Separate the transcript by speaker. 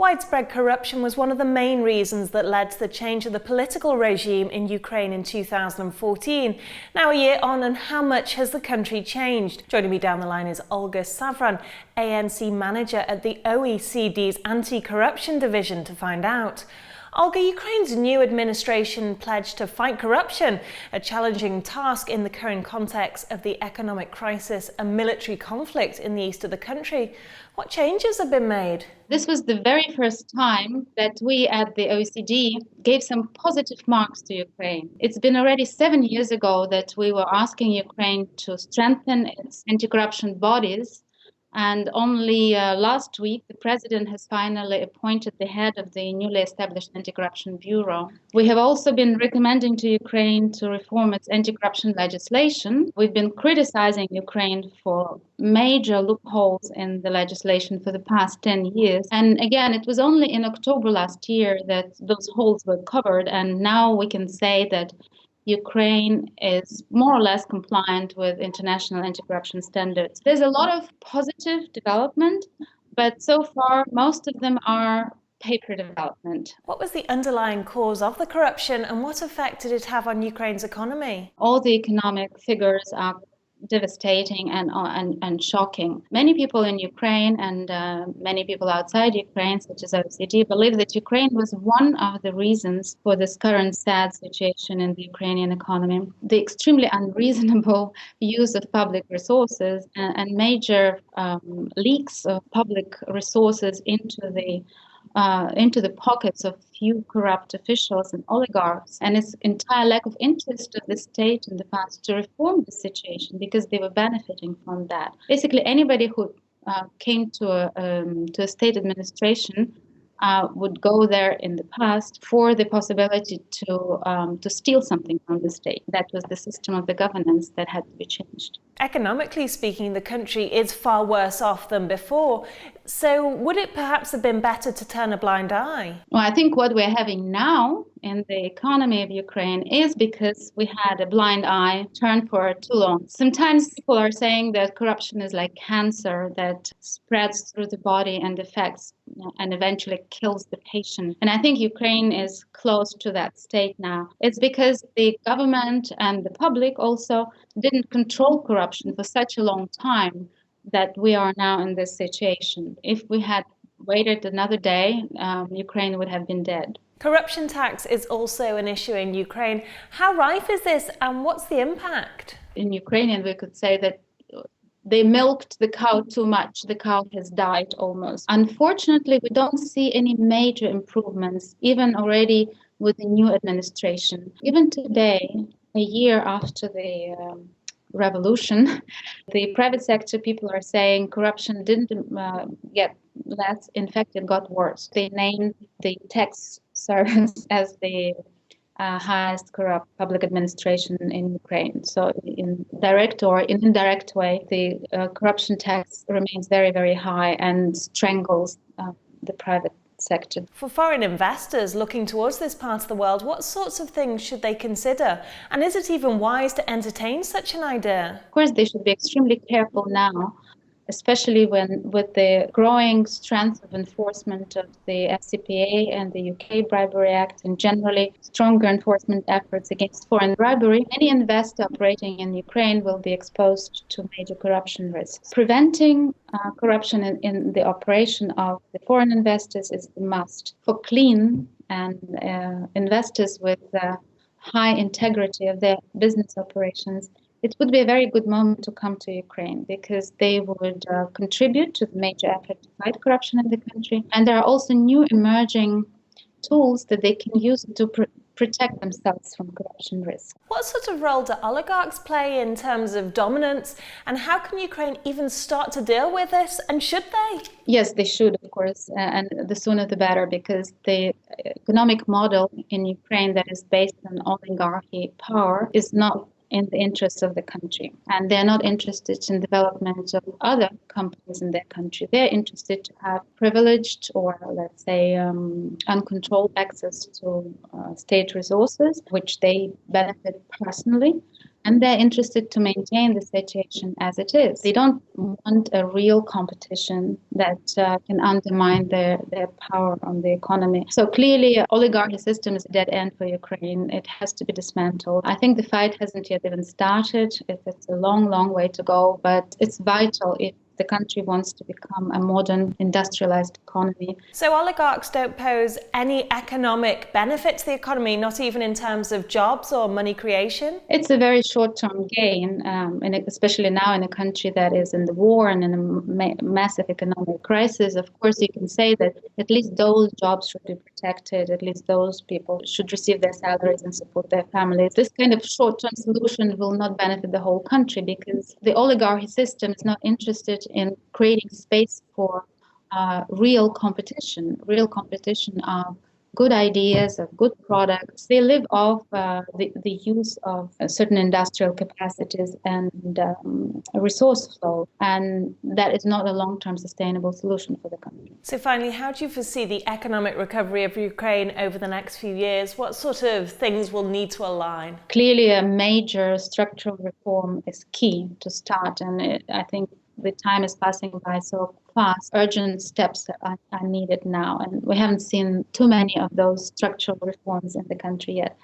Speaker 1: Widespread corruption was one of the main reasons that led to the change of the political regime in Ukraine in 2014. Now a year on, and how much has the country changed? Joining me down the line is Olga Savran, ANC Manager at the OECD's Anti-Corruption Division, to find out. Olga, Ukraine's new administration pledged to fight corruption, a challenging task in the current context of the economic crisis and military conflict in the east of the country. What changes have been made?
Speaker 2: This was the very first time that we at the OECD gave some positive marks to Ukraine. It's been already 7 years ago that we were asking Ukraine to strengthen its anti-corruption bodies. And only last week, the president has finally appointed the head of the newly established Anti-Corruption Bureau. We have also been recommending to Ukraine to reform its anti-corruption legislation. We've been criticizing Ukraine for major loopholes in the legislation for the past 10 years. And again, it was only in October last year that those holes were covered. And now we can say that Ukraine is more or less compliant with international anti-corruption standards. There's a lot of positive development, but so far most of them are paper development.
Speaker 1: What was the underlying cause of the corruption, and what effect did it have on Ukraine's economy?
Speaker 2: All the economic figures are devastating and shocking. Many people in Ukraine and many people outside Ukraine, such as OECD, believe that Ukraine was one of the reasons for this current sad situation in the Ukrainian economy. The extremely unreasonable use of public resources and major leaks of public resources into the pockets of few corrupt officials and oligarchs, and its entire lack of interest of the state in the past to reform the situation because they were benefiting from that. Basically, anybody who came to a state administration would go there in the past for the possibility to steal something from the state. That was the system of the governance that had to be changed.
Speaker 1: Economically speaking, the country is far worse off than before. So would it perhaps have been better to turn a blind eye?
Speaker 2: Well, I think what we're having now in the economy of Ukraine is because we had a blind eye turned for too long. Sometimes people are saying that corruption is like cancer that spreads through the body and affects and eventually kills the patient. And I think Ukraine is close to that state now. It's because the government and the public also didn't control corruption for such a long time that we are now in this situation. If we had waited another day, Ukraine would have been dead.
Speaker 1: Corruption tax is also an issue in Ukraine. How rife is this, and what's the impact?
Speaker 2: In Ukrainian, we could say that they milked the cow too much. The cow has died almost. Unfortunately, we don't see any major improvements, even already with the new administration. Even today, a year after the revolution, the private sector people are saying corruption didn't get less, in fact it got worse. They named the tax service as the highest corrupt public administration in Ukraine. So in direct or in indirect way, the corruption tax remains very, very high and strangles the private sector.
Speaker 1: For foreign investors looking towards this part of the world, what sorts of things should they consider? And is it even wise to entertain such an idea?
Speaker 2: Of course, they should be extremely careful now, especially when with the growing strength of enforcement of the FCPA and the UK Bribery Act, and generally stronger enforcement efforts against foreign bribery. Any investor operating in Ukraine will be exposed to major corruption risks. Preventing corruption in the operation of the foreign investors is the must. For clean and investors with high integrity of their business operations, it would be a very good moment to come to Ukraine because they would contribute to the major effort to fight corruption in the country. And there are also new emerging tools that they can use to protect themselves from corruption risks.
Speaker 1: What sort of role do oligarchs play in terms of dominance, and how can Ukraine even start to deal with this, and should they?
Speaker 2: Yes, they should, of course, and the sooner the better, because the economic model in Ukraine that is based on oligarchy power is not in the interests of the country, and they're not interested in development of other companies in their country. They're interested to have privileged or, let's say, uncontrolled access to state resources, which they benefit personally, and they're interested to maintain the situation as it is. They don't want a real competition that can undermine their power on the economy. So clearly, oligarchy system is a dead end for Ukraine. It has to be dismantled. I think the fight hasn't yet even started. It's a long, long way to go, but it's vital if the country wants to become a modern industrialized economy.
Speaker 1: So oligarchs don't pose any economic benefit to the economy, not even in terms of jobs or money creation?
Speaker 2: It's a very short-term gain, especially now in a country that is in the war and in a massive economic crisis. Of course, you can say that at least those jobs should be protected, at least those people should receive their salaries and support their families. This kind of short-term solution will not benefit the whole country because the oligarchy system is not interested in creating space for real competition of good ideas, of good products. They live off the use of certain industrial capacities and resource flow, and that is not a long-term sustainable solution for the country.
Speaker 1: So finally, how do you foresee the economic recovery of Ukraine over the next few years? What sort of things will need to align?
Speaker 2: Clearly, a major structural reform is key to start, and I think the time is passing by so fast. Urgent steps are needed now, and we haven't seen too many of those structural reforms in the country yet.